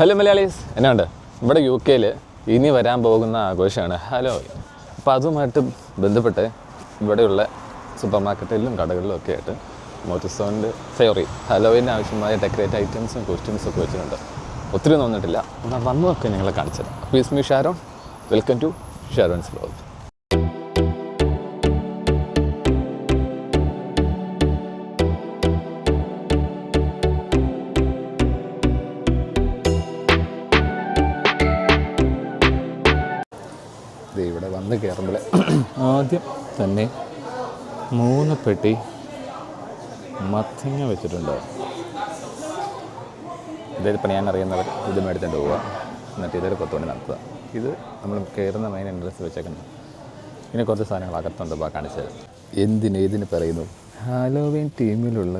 Hello Malayalees, എന്നാണ്ട് ഇവിടെ UK ഇനി വരാൻ പോകുന്ന ആഘോഷമാണ് ഹലോവിൻ. അപ്പോൾ അതുമായിട്ട് ബന്ധപ്പെട്ട് ഇവിടെയുള്ള സൂപ്പർ മാർക്കറ്റിലും കടകളിലും ഒക്കെ ആയിട്ട് ഹലോവിന് ആവശ്യമായ ഡെക്കറേറ്റ് ഐറ്റംസും കോസ്റ്റ്യൂംസും ഒക്കെ വെച്ചിട്ടുണ്ട്. ഒത്തിരി വന്നിട്ടില്ല, എന്നാൽ വന്നതൊക്കെ ഞങ്ങളെ കാണിച്ചത്. Please me Sharon, welcome to Sharon's vlog. ഇവിടെ വന്ന് കയറുമ്പോൾ ആദ്യം തന്നെ 3 പെട്ടി മത്തങ്ങ വെച്ചിട്ടുണ്ട്. ഇതിപ്പോൾ ഞാൻ അറിയുന്നവർ ഇത് മേടിച്ചിട്ട് പോവുക, എന്നിട്ട് ഇതൊരു കൊത്തുപണി നടത്തുക. ഇത് നമ്മൾ കയറുന്ന മെയിൻ എൻട്രൻസ് വെച്ചേക്കുന്നത്. ഇനി കുറച്ച് സാധനങ്ങൾ അകത്തുണ്ട്, കാണിച്ചത്. ഏതിന് പറയുന്നു, ഹാലോവീൻ ടീമിലുള്ള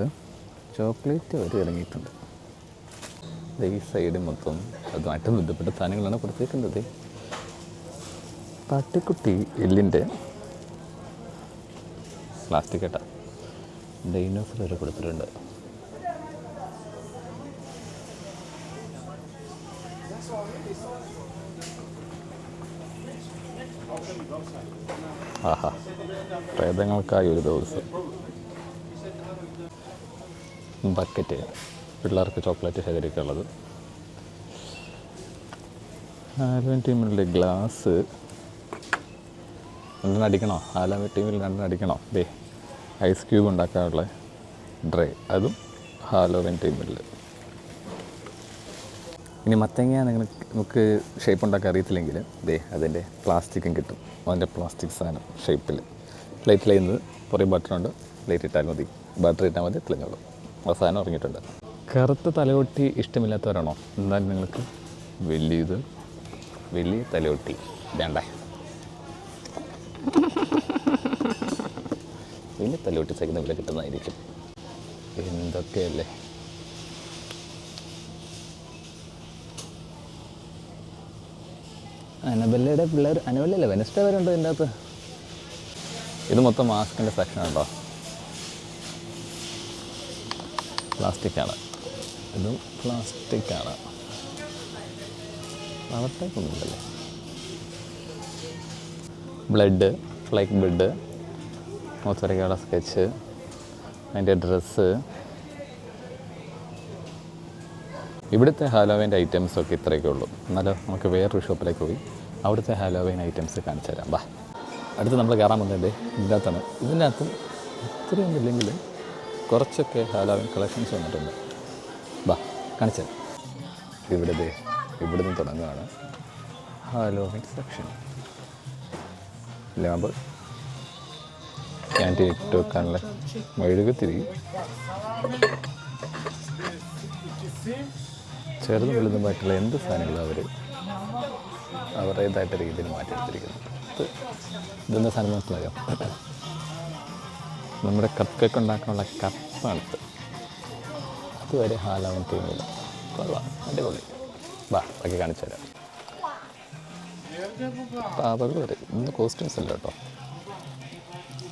ചോക്ലേറ്റ് അവർ ഇറങ്ങിയിട്ടുണ്ട്. ഈ സൈഡ് മൊത്തം അതുമായിട്ട് ബന്ധപ്പെട്ട സാധനങ്ങളാണ് കൊടുത്തേക്കുന്നത്. പട്ടിക്കുട്ടി എല്ലിൻ്റെ പ്ലാസ്റ്റിക് കട്ട ഡൈനോസർ വരെ കൊടുത്തിട്ടുണ്ട്. ആഹാ, പ്രേതങ്ങൾക്കായി ഒരു ദിവസം. ബക്കറ്റ്, പിള്ളേർക്ക് ചോക്ലേറ്റ് ശേഖരിക്കാനുള്ളത്. ഹാലോവീൻ ടീമിലുള്ള ഗ്ലാസ് 2 അടിക്കണോ? ഹാലോവീൻ ടീമിൽ 2 അടിക്കണോ? ഐസ് ക്യൂബ് ഉണ്ടാക്കാനുള്ള ഡ്രൈ, അതും ഹാലോവീൻ ടീമിൽ. ഇനി മത്തങ്ങ നമുക്ക് ഷേപ്പ് ഉണ്ടാക്കാൻ അറിയത്തില്ലെങ്കിൽ അതിൻ്റെ പ്ലാസ്റ്റിക്കും കിട്ടും. അതിൻ്റെ പ്ലാസ്റ്റിക് സാധനം ഷേപ്പിൽ പ്ലേറ്റ് ചെയ്യുന്നത് പുറകെ ബട്ടറുണ്ട്. പ്ലേറ്റ് ഇട്ടാൽ മതി, ബട്ടർ ഇട്ടാൽ മതി, തെളിഞ്ഞോളൂ. ആ സാധനം ഇറങ്ങിയിട്ടുണ്ട്. കറുത്ത തലയൊട്ടി ഇഷ്ടമില്ലാത്തവരാണോ? എന്നാലും നിങ്ങൾക്ക് വലിയ തലയൊട്ടി വേണ്ടേ? വലിയ തലയൊട്ടി സഹിക്കുന്ന വില കിട്ടുന്നതായിരിക്കും. എന്തൊക്കെയല്ലേ. അനബല്ലയുടെ പിള്ളേർ, അനബല്ലല്ലേ, വെനസ്ഡേ വരെ ഉണ്ടോ ഇതിൻ്റെ അകത്ത്. ഇത് മൊത്തം മാസ്കിൻ്റെ സെക്ഷനുണ്ടോ? പ്ലാസ്റ്റിക്കാണ്, ഇതും പ്ലാസ്റ്റിക്കാണ്. അവിടത്തേക്കൊന്നുമില്ലല്ലേ. ബ്ലഡ്, ഫ്ലൈക്ക് ബ്ലഡ്, മുഖത്തുവരയ്ക്കുള്ള സ്കെച്ച്, അതിൻ്റെ ഡ്രസ്സ്. ഇവിടുത്തെ ഹാലോവീൻ്റെ ഐറ്റംസൊക്കെ ഇത്രയൊക്കെ ഉള്ളൂ. എന്നാലും നമുക്ക് വേറൊരു ഷോപ്പിലേക്ക് പോയി അവിടുത്തെ ഹാലോവീൻ ഐറ്റംസ് കാണിച്ചു തരാം. അടുത്ത് നമ്മൾ കയറാൻ പോകുന്നത് ഇതിനകത്താണ്. ഇതിനകത്തും ഇത്രയൊന്നും ഇല്ലെങ്കിൽ കുറച്ചൊക്കെ ഹാലോവീൻ കളക്ഷൻസ് വന്നിട്ടുണ്ട്. കാണിച്ചു തരാം. ഇവിടുന്ന് തുടങ്ങുകയാണ് ഹാലോവീൻ സെക്ഷൻ. ലാമ്പ്, ക്യാൻറ്റീൻ ഇട്ട് വെക്കാനുള്ള മെഴുകുതിരി, ചെറുതും വലുതുമായിട്ടുള്ള എന്ത് സാധനങ്ങളും അവരുടേതായിട്ട് രീതിയിൽ മാറ്റിയെടുത്തിരിക്കുന്നു. ഇതെന്താ സാധനം മനസ്സിലായോ? നമ്മുടെ കപ്പ് കേക്ക് ഉണ്ടാക്കാനുള്ള കപ്പാണിത്. അതുവരെ ഹാലോവീൻ ടീമിൽ കൊള്ളാം, അടിപൊളി. ബാക്കി കാണിച്ചു തരാം. പാവകൾ വരെ ഇന്ന് കോസ്റ്റ്യൂംസ് അല്ല കേട്ടോ,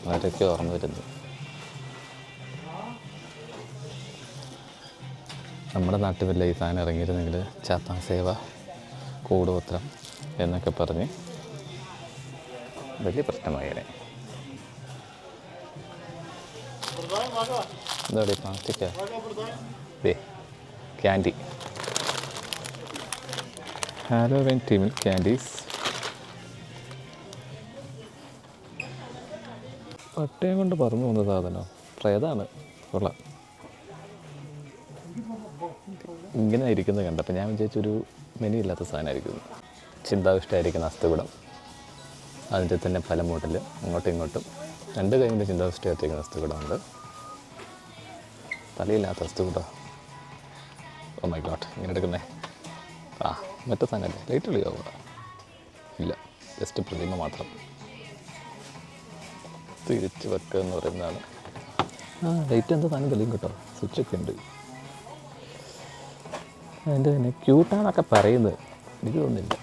അവരൊക്കെ ഓർമ്മ വരുന്നത്. നമ്മുടെ നാട്ടിൽ വല്ല ഈ സാധനം ഇറങ്ങിയിരുന്നെങ്കിൽ ചാത്താൻ സേവ, കൂടോത്രം എന്നൊക്കെ പറഞ്ഞ് വലിയ പ്രശ്നമായേനെ. എന്താ പ്ലാസ്റ്റിക്കാ? ക്യാൻഡി, ഹാലോവീൻ ടീമിൽ ക്യാൻഡീസ്. പട്ടയം കൊണ്ട് പറന്നു പോകുന്ന സാധനം പ്രേതാണ്. കൊള്ളാം. ഇങ്ങനെ ഇരിക്കുന്നത് കണ്ടപ്പോൾ ഞാൻ വിചാരിച്ചൊരു മെനു ഇല്ലാത്ത സാധനമായിരിക്കുന്നു. ചിന്താവിഷ്ടമായിരിക്കുന്ന അസ്ഥികൂടം, അതിൻ്റെ തന്നെ ഫലമൂട്ടിൽ അങ്ങോട്ടും ഇങ്ങോട്ടും 2 കൈ കൊണ്ട് ചിന്താവിഷ്ടമായിരിക്കുന്ന അസ്ഥികൂടമുണ്ട്. തലയില്ലാത്ത അസ്ഥികൂടം. ഓ മൈ ഗോഡ്, ഇങ്ങനെ എടുക്കുന്നേ. മറ്റേ സാധനമല്ലേ, ലൈറ്റ് കളിയാവുക? ഇല്ല, ജസ്റ്റ് പ്രതിമ മാത്രം. തിരിച്ച് വെക്കുക എന്ന് പറയുന്നതാണ്. ലൈറ്റ് എന്താ സാധനം തെളിയും കേട്ടോ, സ്വിച്ചൊക്കെ ഉണ്ട്. അതിൻ്റെ തന്നെ ക്യൂട്ടാന്നൊക്കെ പറയുന്നത്, എനിക്ക് തോന്നുന്നില്ല.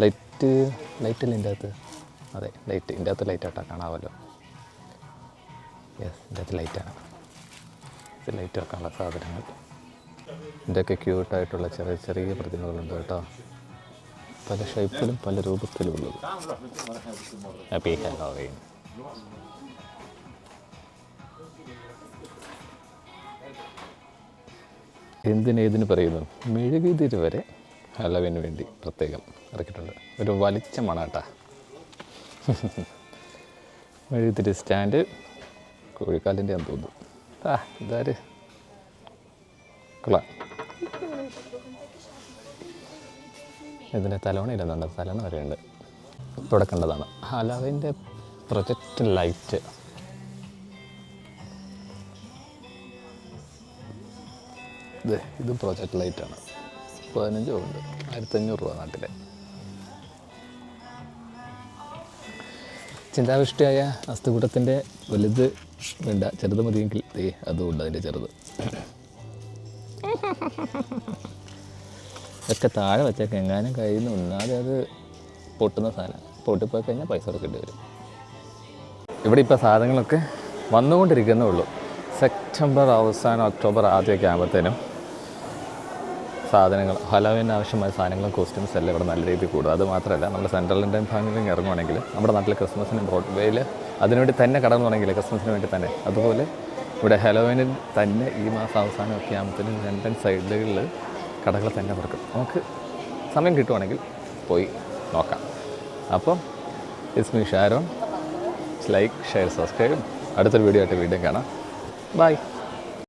ലൈറ്റല്ലേ ഇതിൻ്റെ അകത്ത്? അതെ, ഇതിൻ്റെ അകത്ത് ലൈറ്റായിട്ടാ കാണാമല്ലോ. യെസ്, ഇതിൻ്റെ അകത്ത് ലൈറ്റാണ്. ഇത് ലൈറ്റ് വെക്കാനുള്ള സാധനങ്ങൾ. ഇതിൻ്റെയൊക്കെ ക്യൂട്ടായിട്ടുള്ള ചെറിയ ചെറിയ പ്രതിമകളുണ്ട് കേട്ടോ. പല ഷേപ്പിലും പല രൂപത്തിലും ഉള്ളത്. Happy Halloween. എന്തിനേതിന് പറയുന്നു, മെഴുകുതിരി വരെ ഹാലോവീന് വേണ്ടി പ്രത്യേകം ഇറക്കിയിട്ടുണ്ട്. ഒരു വലിച്ച മണാട്ടാ. മെഴുകുതിരി സ്റ്റാൻഡ് കോഴിക്കാലിൻ്റെ ആണെന്ന് തോന്നുന്നു. ഇതാര് കൊള്ളാം. ഇതിൻ്റെ തലോണയില്ലെന്നുണ്ട്, തലണ വരെയുണ്ട്. ഇവിടെ കണ്ടതാണ് ഹാലോവീൻ്റെ പ്രൊജക്റ്റ് ലൈറ്റ്. ഇതും പ്രൊജക്റ്റ് ലൈറ്റാണ്. 15 ഉണ്ട്, 1500 രൂപ നാട്ടിലെ. ചിന്താവിഷ്ടിയായ അസ്ഥികൂടത്തിൻ്റെ വലുത് വേണ്ട, ചെറുത് മതിയെങ്കിൽ അതുകൊണ്ട് അതിൻ്റെ ചെറുത് ഒക്കെ താഴെ വെച്ചേക്കാം. എങ്ങാനും കയ്യിൽ നിന്ന് ഒന്നാതെ അത് പൊട്ടുന്ന സാധനം, പൊട്ടിപ്പോയി കഴിഞ്ഞാൽ പൈസ കൊടുക്കേണ്ടി വരും. ഇവിടെ ഇപ്പോൾ സാധനങ്ങളൊക്കെ വന്നുകൊണ്ടിരിക്കുന്നേ ഉള്ളൂ. സെപ്റ്റംബർ അവസാനം ഒക്ടോബർ ആദ്യമൊക്കെ ആകുമ്പോഴത്തേനും സാധനങ്ങൾ, ഹാലോവീന് ആവശ്യമായ സാധനങ്ങളും കോസ്റ്റ്യൂംസ് എല്ലാം ഇവിടെ നല്ല രീതിയിൽ കൂടും. അത് മാത്രമല്ല, നമ്മൾ സെൻട്രൽ ഇന്ത്യൻ ഭാഗങ്ങളിൽ ഇറങ്ങുവാണെങ്കിൽ നമ്മുടെ നാട്ടിൽ ക്രിസ്മസിന് ബ്രോഡ്വേയിൽ അതിനുവേണ്ടി തന്നെ കടന്നു തുടങ്ങിയില്ല, ക്രിസ്മസിന് വേണ്ടി തന്നെ. അതുപോലെ ഇവിടെ ഹാലോവീനിൽ തന്നെ ഈ മാസം അവസാനമൊക്കെ ആകുമ്പോഴത്തേനും ലണ്ടൻ സൈഡുകളിൽ കടകൾ തന്നെ തുറക്കും. നമുക്ക് സമയം കിട്ടുവാണെങ്കിൽ പോയി നോക്കാം. അപ്പം it's me Sharon. Like, share, subscribe. അടുത്തൊരു വീഡിയോ ആയിട്ട് വീണ്ടും കാണാം. ബൈ.